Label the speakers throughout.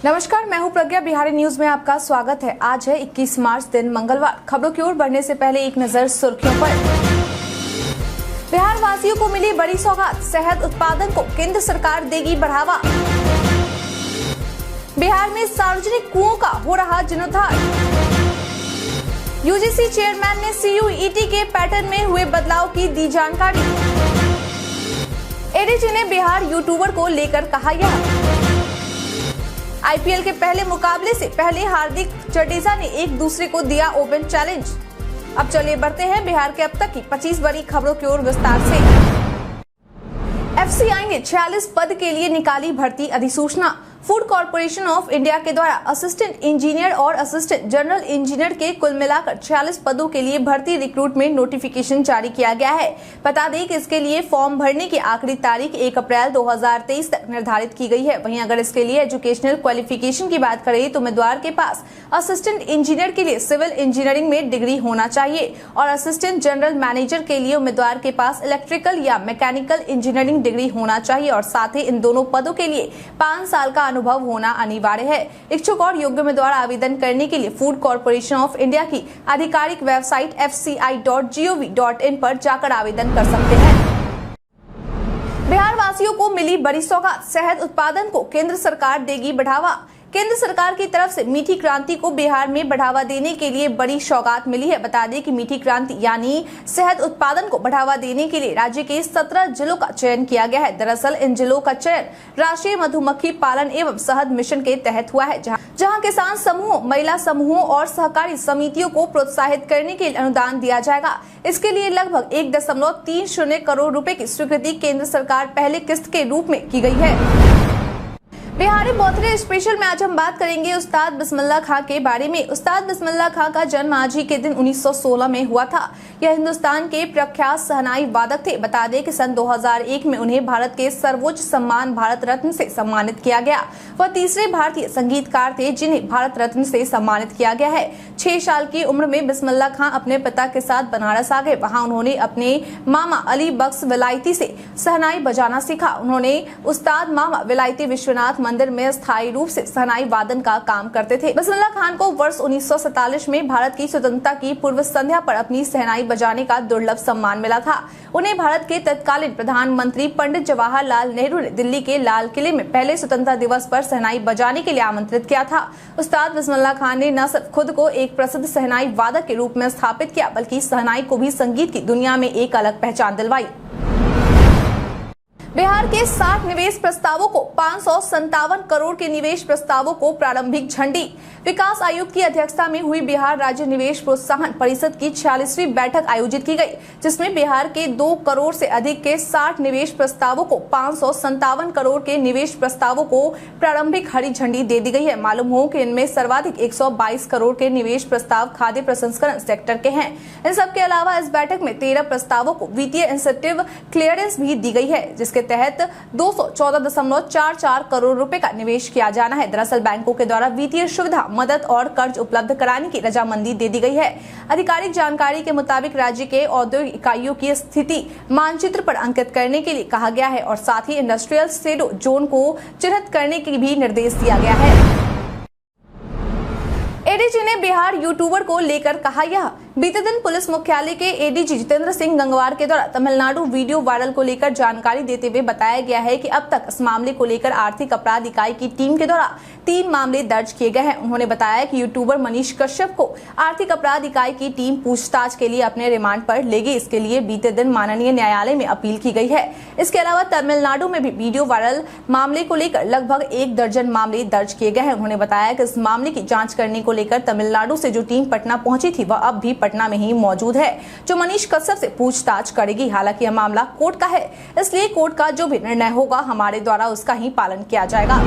Speaker 1: नमस्कार, मैं हूं प्रज्ञा। बिहारी न्यूज में आपका स्वागत है। आज है 21 मार्च दिन मंगलवार। खबरों की ओर बढ़ने से पहले एक नजर सुर्खियों पर। बिहार वासियों को मिली बड़ी सौगात, शहद उत्पादन को केंद्र सरकार देगी बढ़ावा। बिहार में सार्वजनिक कुओं का हो रहा जीर्णोद्धार। यूजीसी चेयरमैन ने सीयूईटी के पैटर्न में हुए बदलाव की दी जानकारी। एडीजी ने बिहार यूट्यूबर को लेकर कहा यह। आईपीएल के पहले मुकाबले से पहले हार्दिक जडेजा ने एक दूसरे को दिया ओपन चैलेंज। अब चलिए बढ़ते हैं बिहार के अब तक की 25 बड़ी खबरों की ओर विस्तार से। एफसीआई ने 46 पद के लिए निकाली भर्ती अधिसूचना। फूड कॉर्पोरेशन ऑफ इंडिया के द्वारा असिस्टेंट इंजीनियर और असिस्टेंट जनरल इंजीनियर के कुल मिलाकर 46 पदों के लिए भर्ती रिक्रूटमेंट नोटिफिकेशन जारी किया गया है। बता दें कि इसके लिए फॉर्म भरने की आखिरी तारीख 1 अप्रैल 2023 तक निर्धारित की गई है। वहीं अगर इसके लिए एजुकेशनल क्वालिफिकेशन की बात करें तो उम्मीदवार के पास असिस्टेंट इंजीनियर के लिए सिविल इंजीनियरिंग में डिग्री होना चाहिए और असिस्टेंट जनरल मैनेजर के लिए उम्मीदवार के पास इलेक्ट्रिकल या मैकेनिकल इंजीनियरिंग डिग्री होना चाहिए और साथ ही इन दोनों पदों के लिए 5 साल का अनुभव होना अनिवार्य है। इच्छुक और योग्य उम्मीदवार आवेदन करने के लिए फूड कॉर्पोरेशन ऑफ इंडिया की आधिकारिक वेबसाइट fci.gov.in पर जाकर आवेदन कर सकते हैं। बिहार वासियों को मिली बड़ी सौगात, शहद उत्पादन को केंद्र सरकार देगी बढ़ावा। केंद्र सरकार की तरफ से मीठी क्रांति को बिहार में बढ़ावा देने के लिए बड़ी सौगात मिली है। बता दें कि मीठी क्रांति यानी शहद उत्पादन को बढ़ावा देने के लिए राज्य के 17 जिलों का चयन किया गया है। दरअसल इन जिलों का चयन राष्ट्रीय मधुमक्खी पालन एवं शहद मिशन के तहत हुआ है, जहां किसान समूहों, महिला समूहों और सहकारी समितियों को प्रोत्साहित करने के लिए अनुदान दिया जाएगा। इसके लिए लगभग 1.30 करोड़ रुपए की स्वीकृति केंद्र सरकार पहले किस्त के रूप में की गई है। बिहारी बर्थडे स्पेशल में आज हम बात करेंगे उस्ताद बिस्मिल्लाह खां के बारे में। उस्ताद बिस्मिल्लाह खां का जन्म आज ही के दिन 1916 में हुआ था। यह हिंदुस्तान के प्रख्यात शहनाई वादक थे। बता दें कि सन 2001 में उन्हें भारत के सर्वोच्च सम्मान भारत रत्न से सम्मानित किया गया। वह तीसरे भारतीय संगीतकार थे जिन्हें भारत रत्न से सम्मानित किया गया है। 6 साल की उम्र में बिस्मिल्लाह खां अपने पिता के साथ बनारस आ गए। वहाँ उन्होंने अपने मामा अली बख्श विलायती से शहनाई बजाना सीखा। उन्होंने उस्ताद मामा विलायती विश्वनाथ मंदिर में स्थायी रूप से शहनाई वादन का काम करते थे। बिस्मिल्लाह खान को वर्ष 1947 में भारत की स्वतंत्रता की पूर्व संध्या पर अपनी शहनाई बजाने का दुर्लभ सम्मान मिला था। उन्हें भारत के तत्कालीन प्रधानमंत्री पंडित जवाहरलाल नेहरू ने दिल्ली के लाल किले में पहले स्वतंत्रता दिवस पर शहनाई बजाने के लिए आमंत्रित किया था। उस्ताद बिस्मिल्लाह खान ने न सिर्फ खुद को एक प्रसिद्ध शहनाई वादक के रूप में स्थापित किया बल्कि शहनाई को भी संगीत की दुनिया में एक अलग पहचान दिलवाई। बिहार के 60 निवेश प्रस्तावों को 557 करोड़ के निवेश प्रस्तावों को प्रारंभिक झंडी। विकास आयुक्त की अध्यक्षता में हुई बिहार राज्य निवेश प्रोत्साहन परिषद की 46वीं बैठक आयोजित की गई, जिसमें बिहार के 2 करोड़ से अधिक के 60 निवेश प्रस्तावों को 557 करोड़ के निवेश प्रस्तावों को प्रारंभिक हरी झंडी दे दी गई है। मालूम हो कि इनमें सर्वाधिक 122 करोड़ के निवेश प्रस्ताव खाद्य प्रसंस्करण सेक्टर के हैं। इन सबके अलावा इस बैठक में 13 प्रस्तावों को वित्तीय इंसेंटिव क्लियरेंस भी दी गई है, जिसके तहत 214.44 करोड़ रुपए का निवेश किया जाना है। दरअसल बैंकों के द्वारा वित्तीय सुविधा, मदद और कर्ज उपलब्ध कराने की रजामंदी दे दी गई है। आधिकारिक जानकारी के मुताबिक राज्य के औद्योगिक इकाइयों की स्थिति मानचित्र पर अंकित करने के लिए कहा गया है और साथ ही इंडस्ट्रियल शेडो जोन को चिन्हित करने के भी निर्देश दिया गया है। एडीजी ने बिहार यूट्यूबर को लेकर कहा यह। बीते दिन पुलिस मुख्यालय के एडीजी जितेंद्र सिंह गंगवार के द्वारा तमिलनाडु वीडियो वायरल को लेकर जानकारी देते हुए बताया गया है कि अब तक इस मामले को लेकर आर्थिक अपराध इकाई की टीम के द्वारा 3 मामले दर्ज किए गए हैं। उन्होंने बताया कि यूट्यूबर मनीष कश्यप को आर्थिक अपराध इकाई की टीम पूछताछ के लिए अपने रिमांड पर लेगी। इसके लिए बीते दिन माननीय न्यायालय में अपील की गई है। इसके अलावा तमिलनाडु में भी वीडियो वायरल मामले को लेकर लगभग 1 दर्जन मामले दर्ज किए गए हैं। उन्होंने बताया कि इस मामले की जाँच करने को लेकर तमिलनाडु से जो टीम पटना पहुंची थी वह अब भी पटना में ही मौजूद है, जो मनीष कश्यप से पूछताछ करेगी। हालांकि यह मामला कोर्ट का है, इसलिए कोर्ट का जो भी निर्णय होगा हमारे द्वारा उसका ही पालन किया जाएगा।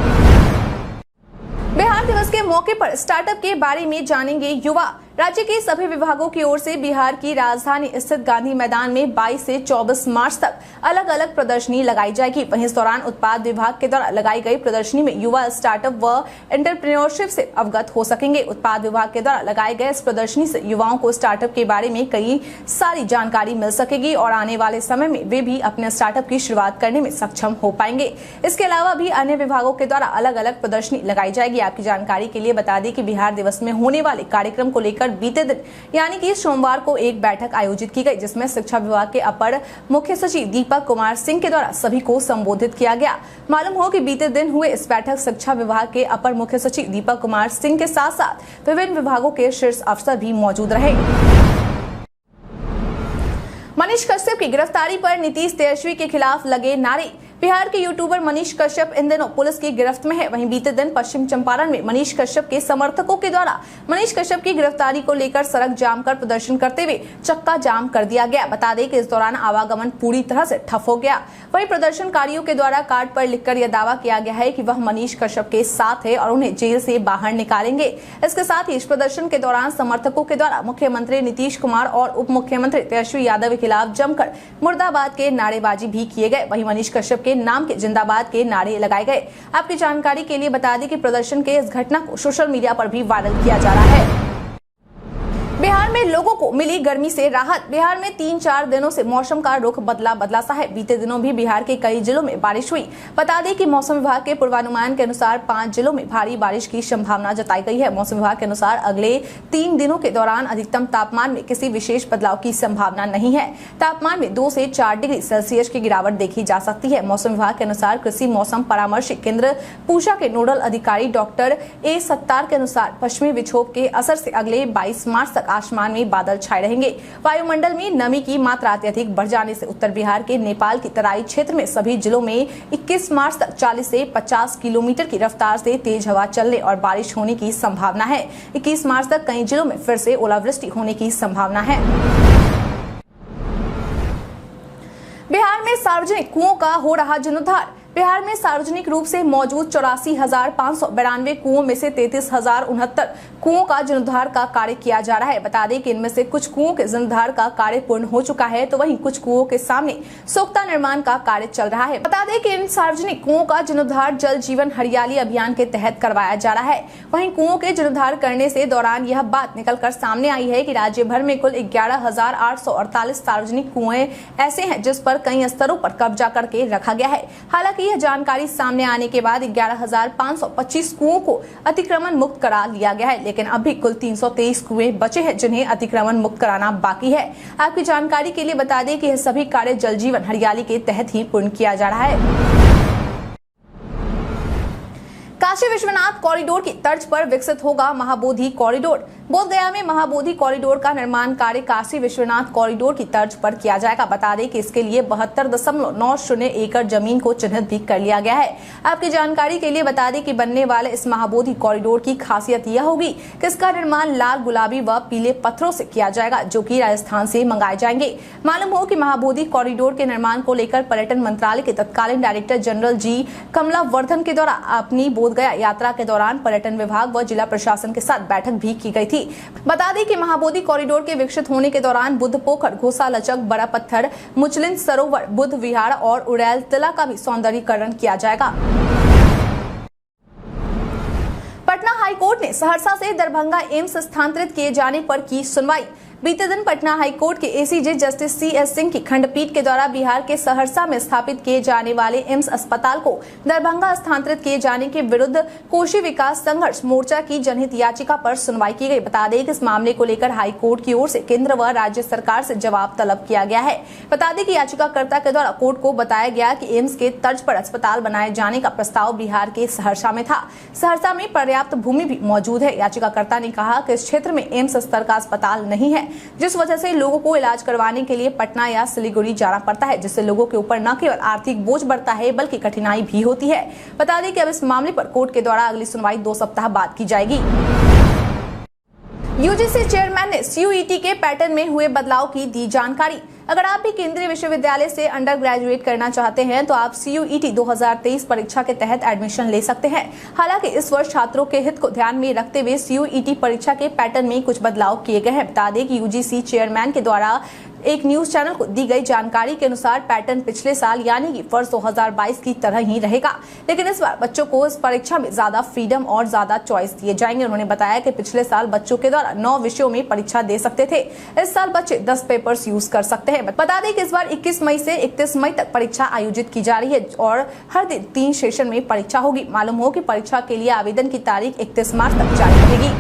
Speaker 1: बिहार दिवस के मौके पर स्टार्टअप के बारे में जानेंगे युवा। राज्य के सभी विभागों की ओर से बिहार की राजधानी स्थित गांधी मैदान में 22 से 24 मार्च तक अलग अलग प्रदर्शनी लगाई जाएगी। वहीं इस दौरान उत्पाद विभाग के द्वारा लगाई गई प्रदर्शनी में युवा स्टार्टअप व एंटरप्रेन्योरशिप से अवगत हो सकेंगे। उत्पाद विभाग के द्वारा लगाए गए इस प्रदर्शनी से युवाओं को स्टार्टअप के बारे में कई सारी जानकारी मिल सकेगी और आने वाले समय में वे भी अपने स्टार्टअप की शुरुआत करने में सक्षम हो पाएंगे। इसके अलावा भी अन्य विभागों के द्वारा अलग अलग प्रदर्शनी लगाई जाएगी। आपकी जानकारी के लिए बता दें कि बिहार दिवस में होने वाले कार्यक्रम को लेकर बीते दिन यानी कि सोमवार को एक बैठक आयोजित की गई, जिसमें शिक्षा विभाग के अपर मुख्य सचिव दीपक कुमार सिंह के द्वारा सभी को संबोधित किया गया। मालूम हो कि बीते दिन हुए इस बैठक शिक्षा विभाग के अपर मुख्य सचिव दीपक कुमार सिंह के साथ साथ विभिन्न विभागों के शीर्ष अफसर भी मौजूद रहे। मनीष कश्यप की गिरफ्तारी पर नीतीश तेजस्वी के खिलाफ लगे नारे। बिहार के यूट्यूबर मनीष कश्यप इन दिनों पुलिस की गिरफ्त में है। वहीं बीते दिन पश्चिम चंपारण में मनीष कश्यप के समर्थकों के द्वारा मनीष कश्यप की गिरफ्तारी को लेकर सड़क जाम कर प्रदर्शन करते हुए चक्का जाम कर दिया गया। बता दें कि इस दौरान आवागमन पूरी तरह से ठप हो गया। वहीं प्रदर्शनकारियों के द्वारा कार्ड पर लिखकर यह दावा किया गया है कि वह मनीष कश्यप के साथ है और उन्हें जेल से बाहर निकालेंगे। इसके साथ ही इस प्रदर्शन के दौरान समर्थकों के द्वारा मुख्यमंत्री नीतीश कुमार और उप मुख्यमंत्री तेजस्वी यादव के खिलाफ जमकर मुर्दाबाद के नारेबाजी भी किए गए। वहीं मनीष कश्यप के नाम के जिंदाबाद के नारे लगाए गए। आपकी जानकारी के लिए बता दें कि प्रदर्शन के इस घटना को सोशल मीडिया पर भी वायरल किया जा रहा है। बिहार में लोगों को मिली गर्मी से राहत। बिहार में 3-4 दिनों से मौसम का रुख बदला सा है। बीते दिनों भी बिहार के कई जिलों में बारिश हुई। बता दें कि मौसम विभाग के पूर्वानुमान के अनुसार 5 जिलों में भारी बारिश की संभावना जताई गई है। मौसम विभाग के अनुसार अगले 3 दिनों के दौरान अधिकतम तापमान में किसी विशेष बदलाव की संभावना नहीं है। तापमान में 2 से 4 डिग्री सेल्सियस की गिरावट देखी जा सकती है। मौसम विभाग के अनुसार कृषि मौसम परामर्श केंद्र पूषा के नोडल अधिकारी डॉक्टर ए सत्तार के अनुसार पश्चिमी विक्षोभ के असर से अगले 22 मार्च तक आसमान में बादल छाए रहेंगे। वायुमंडल में नमी की मात्रा अत्यधिक बढ़ जाने से उत्तर बिहार के नेपाल की तराई क्षेत्र में सभी जिलों में 21 मार्च तक 40 से 50 किलोमीटर की रफ्तार से तेज हवा चलने और बारिश होने की संभावना है। 21 मार्च तक कई जिलों में फिर से ओलावृष्टि होने की संभावना है। बिहार में सार्वजनिक कुओं का हो रहा जीर्णोद्धार। बिहार में सार्वजनिक रूप से मौजूद 84,592 कुओं में से 33,069 कुओं का जीर्णोद्धार का कार्य किया जा रहा है। बता दें कि इनमें से कुछ कुओं के जीर्णोद्धार का कार्य पूर्ण हो चुका है, तो वहीं कुछ कुओं के सामने सोख्ता निर्माण का कार्य चल रहा है। बता दें कि इन सार्वजनिक कुओं का जीर्णोद्धार जल जीवन हरियाली अभियान के तहत करवाया जा रहा है। वहीं कुओं के जीर्णोद्धार करने से दौरान यह बात निकलकर सामने आई है कि राज्य भर में कुल 11,848 सार्वजनिक कुएं ऐसे हैं जिस पर कई स्तरों पर कब्जा करके रखा गया है। हालांकि यह जानकारी सामने आने के बाद 11,525 कुओं को अतिक्रमण मुक्त करा लिया गया है, लेकिन अभी कुल 323 कुएं बचे हैं जिन्हें अतिक्रमण मुक्त कराना बाकी है। आपकी जानकारी के लिए बता दें कि यह सभी कार्य जल जीवन हरियाली के तहत ही पूर्ण किया जा रहा है। काशी विश्वनाथ कॉरिडोर की तर्ज पर विकसित होगा महाबोधि कॉरिडोर। बोधगया में महाबोधि कॉरिडोर का निर्माण कार्य काशी विश्वनाथ कॉरिडोर की तर्ज पर किया जाएगा। बता दें कि इसके लिए 72.90 एकड़ जमीन को चिन्हित भी कर लिया गया है। आपकी जानकारी के लिए बता दें कि बनने वाले इस महाबोधि कॉरिडोर की खासियत यह होगी कि इसका निर्माण लाल, गुलाबी व पीले पत्थरों से किया जाएगा, जो कि राजस्थान से मंगाए जाएंगे। मालूम हो कि महाबोधि कॉरिडोर के निर्माण को लेकर पर्यटन मंत्रालय के तत्कालीन डायरेक्टर जनरल जी कमलावर्धन के द्वारा अपनी बोधगया यात्रा के दौरान पर्यटन विभाग व जिला प्रशासन के साथ बैठक भी की गई थी। बता दें कि महाबोधि कॉरिडोर के विकसित होने के दौरान बुद्ध पोखर, घोसा लचक, बड़ा पत्थर, मुचलिन सरोवर, बुद्ध विहार और उड़ैल तिला का भी सौंदर्यीकरण किया जाएगा। पटना हाईकोर्ट ने सहरसा से दरभंगा एम्स स्थानांतरित किए जाने पर की सुनवाई। बीते दिन पटना हाईकोर्ट के एसीजे जस्टिस CS सिंह की खंडपीठ के द्वारा बिहार के सहरसा में स्थापित किए जाने वाले एम्स अस्पताल को दरभंगा स्थानांतरित किए जाने के विरुद्ध कोशी विकास संघर्ष मोर्चा की जनहित याचिका पर सुनवाई की गई। बता दें कि इस मामले को लेकर हाईकोर्ट की ओर से केंद्र व राज्य सरकार से जवाब तलब किया गया है। बता दें कि याचिकाकर्ता के द्वारा कोर्ट को बताया गया कि एम्स के तर्ज पर अस्पताल बनाए जाने का प्रस्ताव बिहार के सहरसा में था। सहरसा में पर्याप्त भूमि भी मौजूद है। याचिकाकर्ता ने कहा कि इस क्षेत्र में एम्स स्तर का अस्पताल नहीं है, जिस वजह से लोगों को इलाज करवाने के लिए पटना या सिलीगुड़ी जाना पड़ता है, जिससे लोगों के ऊपर न केवल आर्थिक बोझ बढ़ता है बल्कि कठिनाई भी होती है। बता दें कि अब इस मामले पर कोर्ट के द्वारा अगली सुनवाई 2 सप्ताह बाद की जाएगी। यूजीसी चेयरमैन ने CUET के पैटर्न में हुए बदलाव की दी जानकारी। अगर आप भी केंद्रीय विश्वविद्यालय से अंडर ग्रेजुएट करना चाहते हैं तो आप CUET 2023 परीक्षा के तहत एडमिशन ले सकते हैं। हालांकि इस वर्ष छात्रों के हित को ध्यान में रखते हुए CUET परीक्षा के पैटर्न में कुछ बदलाव किए गए हैं। बता दें कि UGC चेयरमैन के द्वारा एक न्यूज चैनल को दी गई जानकारी के अनुसार पैटर्न पिछले साल यानी कि वर्ष 2022 की तरह ही रहेगा, लेकिन इस बार बच्चों को इस परीक्षा में ज्यादा फ्रीडम और ज्यादा चॉइस दिए जाएंगे। उन्होंने बताया कि पिछले साल बच्चों के द्वारा 9 विषयों में परीक्षा दे सकते थे, इस साल बच्चे 10 पेपर्स यूज कर सकते हैं। बता दें कि इस बार 21 मई से 31 मई तक परीक्षा आयोजित की जा रही है और हर दिन 3 सेशन में परीक्षा होगी। मालूम हो कि परीक्षा के लिए आवेदन की तारीख 31 मार्च तक जारी रहेगी।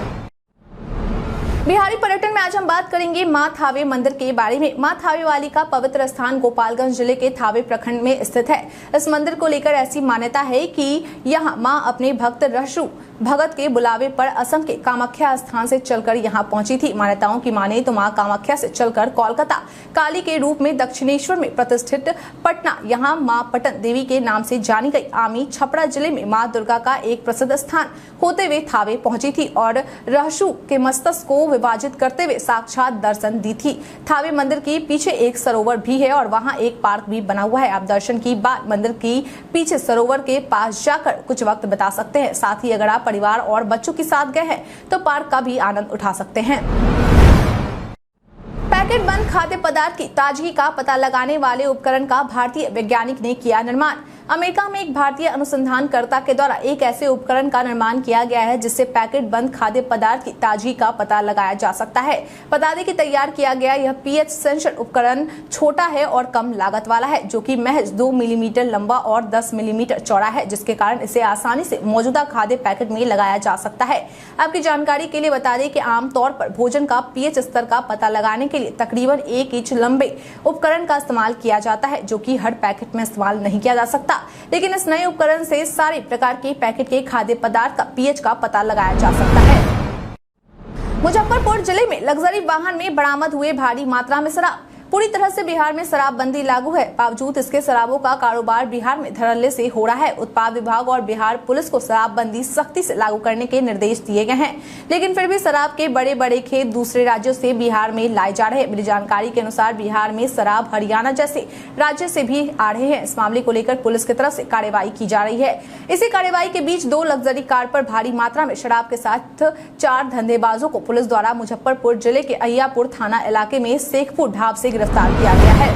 Speaker 1: बिहारी पर्यटन में आज हम बात करेंगे मां थावे मंदिर के बारे में। मां थावे वाली का पवित्र स्थान गोपालगंज जिले के थावे प्रखंड में स्थित है। इस मंदिर को लेकर ऐसी मान्यता है कि यहां मां अपने भक्त रहसु भगत के बुलावे पर असम के कामाख्या स्थान से चलकर यहां पहुंची थी। मान्यताओं की माने तो मां कामाख्या से चलकर कोलकाता काली के रूप में दक्षिणेश्वर में प्रतिष्ठित पटना यहां मां पटन देवी के नाम से जानी गई आमी छपरा जिले में मां दुर्गा का एक प्रसिद्ध स्थान होते हुए थावे पहुंची थी और रहसु के मस्तक को विभाजित करते हुए साक्षात दर्शन दी थी। थावे मंदिर के पीछे एक सरोवर भी है और वहां एक पार्क भी बना हुआ है। आप दर्शन की बाद मंदिर की पीछे सरोवर के पास जाकर कुछ वक्त बिता सकते हैं। साथ ही अगर आप परिवार और बच्चों के साथ गए हैं तो पार्क का भी आनंद उठा सकते हैं। पैकेट बंद खाद्य पदार्थ की ताजगी का पता लगाने वाले उपकरण का भारतीय वैज्ञानिक ने किया निर्माण। अमेरिका में एक भारतीय अनुसंधानकर्ता के द्वारा एक ऐसे उपकरण का निर्माण किया गया है जिससे पैकेट बंद खाद्य पदार्थ की ताजगी का पता लगाया जा सकता है। बता दें कि तैयार किया गया यह pH सेंसर उपकरण छोटा है और कम लागत वाला है, जो कि महज 2 मिलीमीटर लंबा और 10 मिलीमीटर चौड़ा है, जिसके कारण इसे आसानी से मौजूदा खाद्य पैकेट में लगाया जा सकता है। आपकी जानकारी के लिए बता दें कि आमतौर पर भोजन का pH स्तर का पता लगाने के लिए तकरीबन 1 इंच लंबे उपकरण का इस्तेमाल किया जाता है, जो कि हर पैकेट में इस्तेमाल नहीं किया जा सकता। लेकिन इस नए उपकरण से सारे प्रकार के पैकेट के खाद्य पदार्थ का pH का पता लगाया जा सकता है। मुजफ्फरपुर जिले में लग्जरी वाहन में बरामद हुए भारी मात्रा में शराब। पूरी तरह से बिहार में शराबबंदी लागू है, बावजूद इसके शराबों का कारोबार बिहार में धड़ल्ले से हो रहा है। उत्पाद विभाग और बिहार पुलिस को शराबबंदी सख्ती से लागू करने के निर्देश दिए गए हैं, लेकिन फिर भी शराब के बड़े बड़े खेत दूसरे राज्यों से बिहार में लाए जा रहे हैं। मिली जानकारी के अनुसार बिहार में शराब हरियाणा जैसे राज्य से भी आ रहे हैं। इस मामले को लेकर पुलिस की तरफ से कार्रवाई की जा रही है। इसी कार्रवाई के बीच 2 लग्जरी कार पर भारी मात्रा में शराब के साथ 4 धंधेबाजों को पुलिस द्वारा मुजफ्फरपुर जिले के अय्यापुर थाना इलाके में शेखपुर ढाब से गिरफ्तार किया गया है।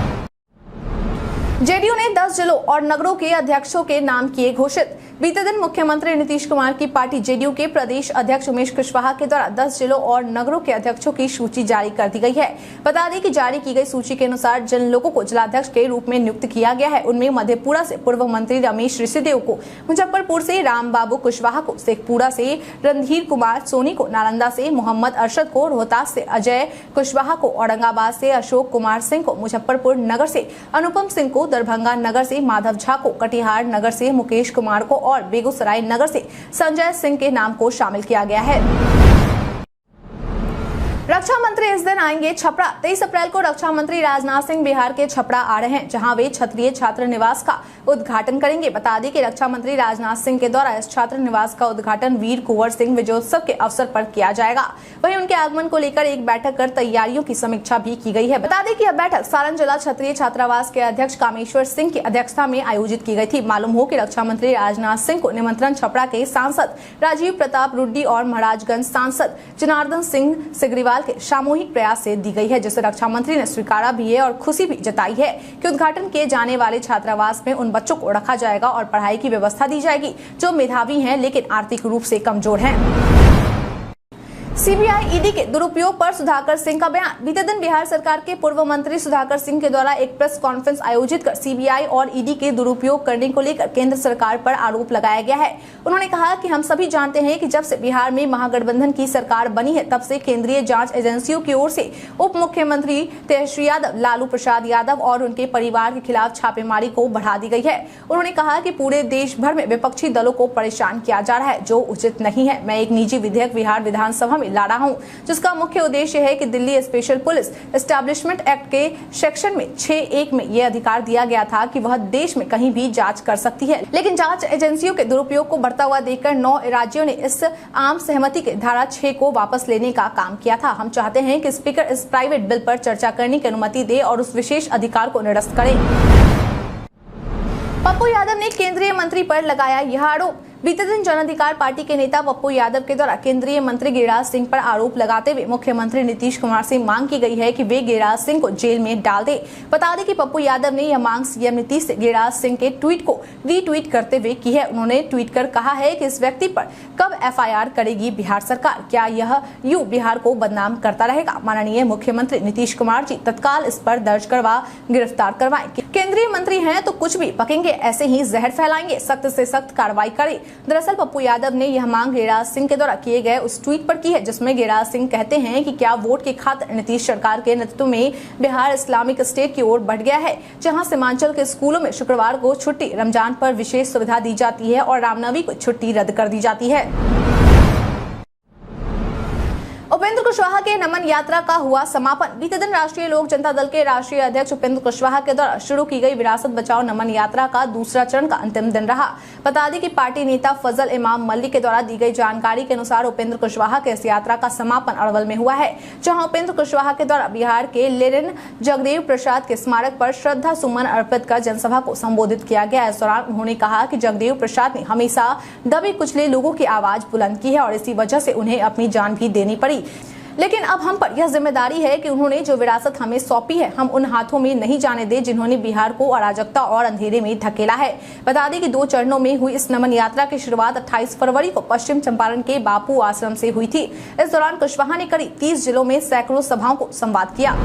Speaker 1: जेडीयू ने 10 जिलों और नगरों के अध्यक्षों के नाम किए घोषित। बीते दिन मुख्यमंत्री नीतीश कुमार की पार्टी जेडीयू के प्रदेश अध्यक्ष उमेश कुशवाहा के द्वारा 10 जिलों और नगरों के अध्यक्षों की सूची जारी कर दी गई है। बता दें कि जारी की गई सूची के अनुसार जिन लोगों को जिलाध्यक्ष के रूप में नियुक्त किया गया है उनमें मधेपुरा से पूर्व मंत्री रमेश ऋषिदेव को, मुजफ्फरपुर से राम बाबू कुशवाहा को, शेखपुरा से रणधीर कुमार सोनी को, नालंदा से मोहम्मद अरशद को, रोहतास से अजय कुशवाहा को, औरंगाबाद से अशोक कुमार सिंह को, मुजफ्फरपुर नगर से अनुपम सिंह को, दरभंगा नगर से माधव झा को, कटिहार नगर से मुकेश कुमार को और बेगूसराय नगर से संजय सिंह के नाम को शामिल किया गया है। रक्षा मंत्री इस दिन आएंगे छपरा। 23 अप्रैल को रक्षा मंत्री राजनाथ सिंह बिहार के छपरा आ रहे हैं, जहां वे क्षत्रिय छात्र निवास का उद्घाटन करेंगे। बता दें कि रक्षा मंत्री राजनाथ सिंह के द्वारा इस छात्र निवास का उद्घाटन वीर कुंवर सिंह विजयोत्सव के अवसर पर किया जाएगा। वहीं उनके आगमन को लेकर एक बैठक कर तैयारियों की समीक्षा भी की गई है। बता दें कि यह बैठक सारण जिला क्षत्रिय छात्रावास के अध्यक्ष कामेश्वर सिंह की अध्यक्षता में आयोजित की गई थी। मालूम हो कि रक्षा मंत्री राजनाथ सिंह को निमंत्रण छपरा के सांसद राजीव प्रताप रुड्डी और महाराजगंज सांसद जनार्दन सिंह सिग्रीवाल के सामूहिक प्रयास से दी गई है, जिसे रक्षा मंत्री ने स्वीकारा भी है और खुशी भी जताई है कि उद्घाटन किए जाने वाले छात्रावास में उन बच्चों को रखा जाएगा और पढ़ाई की व्यवस्था दी जाएगी जो मेधावी हैं लेकिन आर्थिक रूप से कमजोर हैं। सीबीआई ईडी के दुरुपयोग पर सुधाकर सिंह का बयान। बीते दिन बिहार सरकार के पूर्व मंत्री सुधाकर सिंह के द्वारा एक प्रेस कॉन्फ्रेंस आयोजित कर सीबीआई और ईडी के दुरुपयोग करने को लेकर केंद्र सरकार पर आरोप लगाया गया है। उन्होंने कहा कि हम सभी जानते हैं कि जब से बिहार में महागठबंधन की सरकार बनी है तब से केंद्रीय जांच एजेंसियों की ओर से उप मुख्यमंत्री तेजस्वी यादव, लालू प्रसाद यादव और उनके परिवार के खिलाफ छापेमारी को बढ़ा दी गई है। उन्होंने कहा कि पूरे देश भर में विपक्षी दलों को परेशान किया जा रहा है, जो उचित नहीं है। मैं एक निजी विधेयक बिहार विधानसभा में ला रहा हूं, जिसका मुख्य उद्देश्य है कि Delhi special police establishment act के सेक्शन में 6(1) में यह अधिकार दिया गया था कि वह देश में कहीं भी जांच कर सकती है। लेकिन जांच एजेंसियों के दुरुपयोग को बढ़ता हुआ देखकर 9 राज्यों ने इस आम सहमति के धारा 6 को वापस लेने का काम किया था। हम चाहते हैं कि स्पीकर इस प्राइवेट बिल पर चर्चा करने की अनुमति दे और उस विशेष अधिकार को निरस्त करे। पप्पू यादव ने केंद्रीय मंत्री पर लगाया यह आरोप। बीते दिन जन अधिकार पार्टी के नेता पप्पू यादव के द्वारा केंद्रीय मंत्री गिरिराज सिंह पर आरोप लगाते हुए मुख्यमंत्री नीतीश कुमार से मांग की गई है कि वे गिरिराज सिंह को जेल में डाल दे। बता दें कि पप्पू यादव ने यह मांग सीएम नीतीश से गिरिराज सिंह के ट्वीट को रीट्वीट करते हुए की है। उन्होंने ट्वीट कर कहा है कि इस व्यक्ति पर कब एफआईआर करेगी बिहार सरकार, क्या यह यूं बिहार को बदनाम करता रहेगा। माननीय मुख्यमंत्री नीतीश कुमार जी तत्काल इस पर दर्ज करवा गिरफ्तार करवाएं। केंद्रीय मंत्री हैं तो कुछ भी बकेंगे, ऐसे ही जहर फैलाएंगे, सख्त से सख्त कार्रवाई करें। दरअसल पप्पू यादव ने यह मांग गिरिराज सिंह के द्वारा किए गए उस ट्वीट पर की है जिसमें गिरिराज सिंह कहते हैं कि क्या वोट की खातिर नीतीश सरकार के नेतृत्व में बिहार इस्लामिक स्टेट की ओर बढ़ गया है, जहां सीमांचल के स्कूलों में शुक्रवार को छुट्टी, रमजान पर विशेष सुविधा दी जाती है और रामनवमी को छुट्टी रद्द कर दी जाती है। उपेंद्र कुशवाहा के नमन यात्रा का हुआ समापन। बीते दिन राष्ट्रीय लोक जनता दल के राष्ट्रीय अध्यक्ष उपेंद्र कुशवाहा के द्वारा शुरू की गई विरासत बचाओ नमन यात्रा का दूसरा चरण का अंतिम दिन रहा। बता दें कि पार्टी नेता फजल इमाम मल्लिक के द्वारा दी गई जानकारी के अनुसार उपेंद्र कुशवाहा के इस यात्रा का समापन अरवल में हुआ है, जहां उपेंद्र कुशवाहा के द्वारा बिहार के लेनिन जगदेव प्रसाद के स्मारक पर श्रद्धा सुमन अर्पित कर जनसभा को संबोधित किया गया। इस दौरान उन्होंने कहा कि जगदेव प्रसाद ने हमेशा दबे कुचले लोगों की आवाज बुलंद की है और इसी वजह से उन्हें अपनी जान भी देनी पड़ी, लेकिन अब हम पर यह जिम्मेदारी है कि उन्होंने जो विरासत हमें सौंपी है हम उन हाथों में नहीं जाने दें जिन्होंने बिहार को अराजकता और अंधेरे में धकेला है। बता दें कि 2 चरणों में हुई इस नमन यात्रा की शुरुआत 28 फरवरी को पश्चिम चंपारण के बापू आश्रम से हुई थी। इस दौरान कुशवाहा ने करीब 30 जिलों में सैकड़ों सभाओं को संबोधित किया।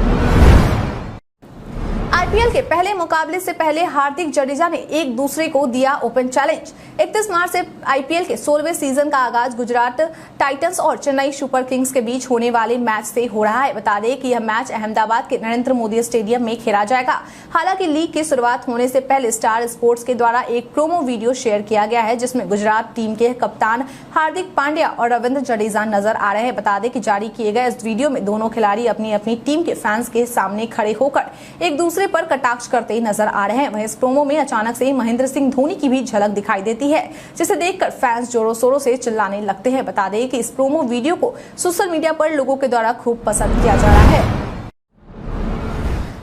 Speaker 1: आईपीएल के पहले मुकाबले से पहले हार्दिक जडेजा ने एक दूसरे को दिया ओपन चैलेंज। 31 मार्च से आईपीएल के 16वें सीजन का आगाज गुजरात टाइटंस और चेन्नई सुपर किंग्स के बीच होने वाले मैच से हो रहा है। बता दें कि यह मैच अहमदाबाद के नरेंद्र मोदी स्टेडियम में खेला जाएगा। हालांकि लीग की शुरुआत होने से पहले स्टार स्पोर्ट्स के द्वारा एक प्रोमो वीडियो शेयर किया गया है जिसमें गुजरात टीम के कप्तान हार्दिक पांड्या और रविंद्र जडेजा नजर आ रहे हैं। बता दें कि जारी किए गए इस वीडियो में दोनों खिलाड़ी अपनी अपनी टीम के फैंस के सामने खड़े होकर एक दूसरे पर कटाक्ष करते नजर आ रहे हैं। वहीं इस प्रोमो में अचानक से महेंद्र सिंह धोनी की भी झलक दिखाई देती है, जिसे देखकर फैंस जोरों शोरों से चिल्लाने लगते हैं। बता दें कि इस प्रोमो वीडियो को सोशल मीडिया पर लोगों के द्वारा खूब पसंद किया जा रहा है।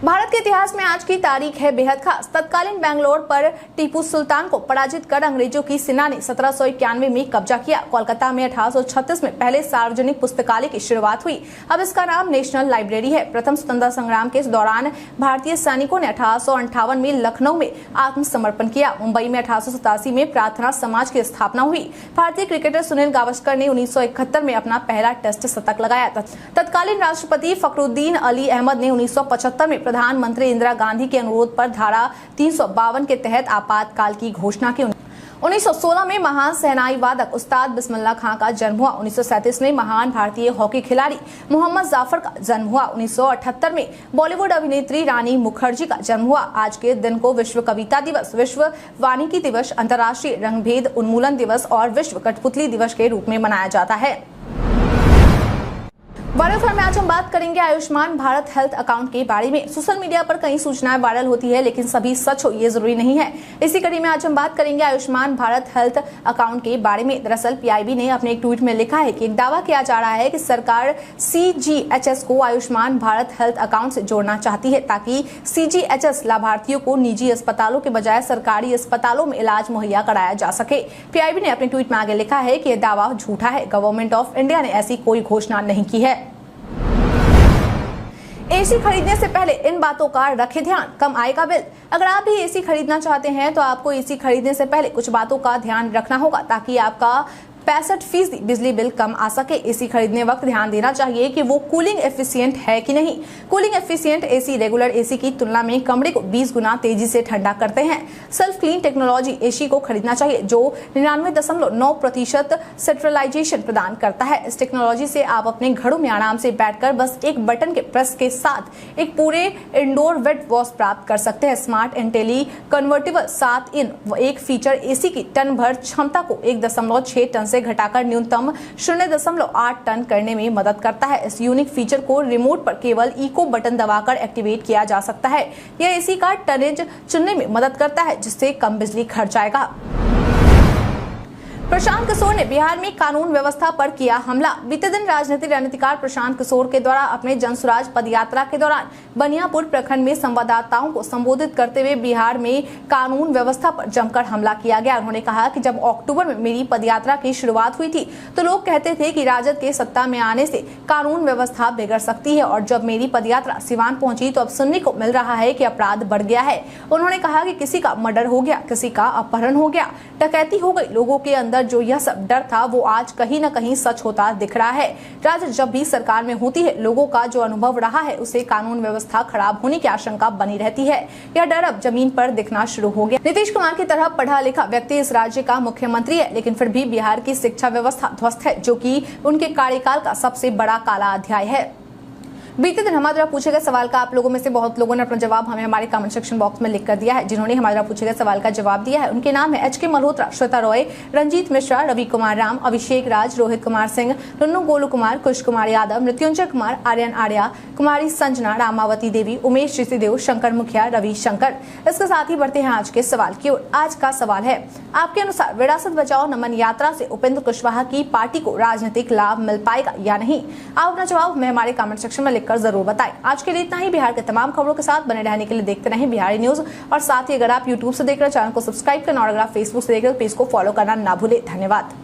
Speaker 1: भारत के इतिहास में आज की तारीख है बेहद खास। तत्कालीन बेंगलोर पर टीपू सुल्तान को पराजित कर अंग्रेजों की सेना ने 1791 में कब्जा किया। कोलकाता में 1836 में पहले सार्वजनिक पुस्तकालय की शुरुआत हुई। अब इसका नाम नेशनल लाइब्रेरी है। प्रथम स्वतंत्रता संग्राम के दौरान भारतीय सैनिकों ने 1858 में लखनऊ में आत्मसमर्पण किया। मुंबई में 1887 में प्रार्थना समाज की स्थापना हुई। भारतीय क्रिकेटर सुनील गावस्कर ने 1971 में अपना पहला टेस्ट शतक लगाया। तत्कालीन राष्ट्रपति फखरुद्दीन अली अहमद ने 1975 में प्रधानमंत्री इंदिरा गांधी के अनुरोध पर धारा 352 के तहत आपातकाल की घोषणा की। 1916 में महान शहनाई वादक उस्ताद बिस्मिल्लाह खां का जन्म हुआ। 1937 में महान भारतीय हॉकी खिलाड़ी मोहम्मद जाफर का जन्म हुआ। 1978 में बॉलीवुड अभिनेत्री रानी मुखर्जी का जन्म हुआ। आज के दिन को विश्व कविता दिवस, विश्व वानिकी दिवस, अंतर्राष्ट्रीय रंगभेद उन्मूलन दिवस और विश्व कठपुतली दिवस के रूप में मनाया जाता है। वायरल खबर में आज हम बात करेंगे आयुष्मान भारत हेल्थ अकाउंट के बारे में। सोशल मीडिया पर कई सूचनाएं वायरल होती है, लेकिन सभी सच हो ये जरूरी नहीं है। इसी कड़ी में आज हम बात करेंगे आयुष्मान भारत हेल्थ अकाउंट के बारे में। दरअसल पीआईबी ने अपने एक ट्वीट में लिखा है कि एक दावा किया जा रहा है कि सरकार सीजीएचएस को आयुष्मान भारत हेल्थ अकाउंट से जोड़ना चाहती है ताकि सीजीएचएस लाभार्थियों को निजी अस्पतालों के बजाय सरकारी अस्पतालों में इलाज मुहैया कराया जा सके। पीआईबी ने अपने ट्वीट में आगे लिखा है कि यह दावा झूठा है। गवर्नमेंट ऑफ इंडिया ने ऐसी कोई घोषणा नहीं की है। एसी खरीदने से पहले इन बातों का रखें ध्यान, कम आएगा बिल। अगर आप भी एसी खरीदना चाहते हैं तो आपको एसी खरीदने से पहले कुछ बातों का ध्यान रखना होगा ताकि आपका 65% बिजली बिल कम आ सके। एसी खरीदने वक्त ध्यान देना चाहिए कि वो कूलिंग एफिशिएंट है कि नहीं। Cooling efficient AC regular AC की तुलना में कमरे को 20 गुना तेजी से ठंडा करते हैं। सेल्फ क्लीन टेक्नोलॉजी एसी को खरीदना चाहिए जो 99.9% सेंट्रलाइजेशन प्रदान करता है। इस टेक्नोलॉजी से आप अपने घरों में आराम से बैठकर बस एक बटन के प्रेस के साथ एक पूरे इंडोर वेट वॉश प्राप्त कर सकते हैं। स्मार्ट इंटेली कन्वर्टेबल 7 इन एक फीचर एसी की टन भर क्षमता को 1.6 टन से घटाकर न्यूनतम 0.8 टन करने में मदद करता है। इस यूनिक फीचर को रिमोट पर केवल इको बटन दबाकर एक्टिवेट किया जा सकता है। यह एसी का टनेज चुनने में मदद करता है, जिससे कम बिजली खर्च आएगा। प्रशांत किशोर ने बिहार में कानून व्यवस्था पर किया हमला। बीते दिन राजनीतिक रणनीतिकार प्रशांत किशोर के द्वारा अपने जनसुराज पदयात्रा के दौरान बनियापुर प्रखंड में संवाददाताओं को संबोधित करते हुए बिहार में कानून व्यवस्था पर जमकर हमला किया गया। उन्होंने कहा कि जब अक्टूबर में मेरी पदयात्रा की शुरुआत हुई थी तो लोग कहते थे कि राजद के सत्ता में आने से कानून व्यवस्था बिगड़ सकती है, और जब मेरी पदयात्रा सिवान पहुंची तो अब सुनने को मिल रहा है कि अपराध बढ़ गया है। उन्होंने कहा कि किसी का मर्डर हो गया, किसी का अपहरण हो गया, डकैती हो गई। लोगों के अंदर जो यह सब डर था वो आज कहीं न कहीं सच होता दिख रहा है। राजद जब भी सरकार में होती है, लोगों का जो अनुभव रहा है उसे कानून व्यवस्था खराब होने की आशंका बनी रहती है। यह डर अब जमीन पर दिखना शुरू हो गया। नीतीश कुमार की तरह पढ़ा लिखा व्यक्ति इस राज्य का मुख्यमंत्री है, लेकिन फिर भी बिहार की शिक्षा व्यवस्था ध्वस्त है, जो कि उनके कार्यकाल का सबसे बड़ा काला अध्याय है। बीते दिन हमारे द्वारा पूछे गए सवाल का आप लोगों में से बहुत लोगों ने अपना जवाब हमें हमारे कमेंट सेक्शन बॉक्स में लिख कर दिया है। जिन्होंने हमारे द्वारा पूछे गए सवाल का जवाब दिया है उनके नाम है HK मल्होत्रा, श्वेता रॉय, रंजीत मिश्रा, रवि कुमार राम, अभिषेक राज, रोहित कुमार सिंह, नुन्नू गोलू कुमार, कुश कुमार यादव, मृत्युंजय कुमार, आर्यन आर्या, कुमारी संजना, रामावती देवी, उमेश ऋषिदेव, शंकर मुखिया, रवि शंकर। इसके साथ ही बढ़ते हैं आज के सवाल की ओर। आज का सवाल है, आपके अनुसार विरासत बचाओ नमन यात्रा से उपेंद्र कुशवाहा की पार्टी को राजनीतिक लाभ मिल पाएगा या नहीं? आप अपना जवाब हमें हमारे कमेंट सेक्शन में लिखकर जरूर बताएं। आज के लिए इतना ही। बिहार के तमाम खबरों के साथ बने रहने के लिए देखते रहें बिहारी न्यूज, और साथ ही अगर आप यूट्यूब से देख रहे चैनल को सब्सक्राइब करना, और अगर आप फेसबुक से देख रहे तो पेज को फॉलो करना ना भूले। धन्यवाद।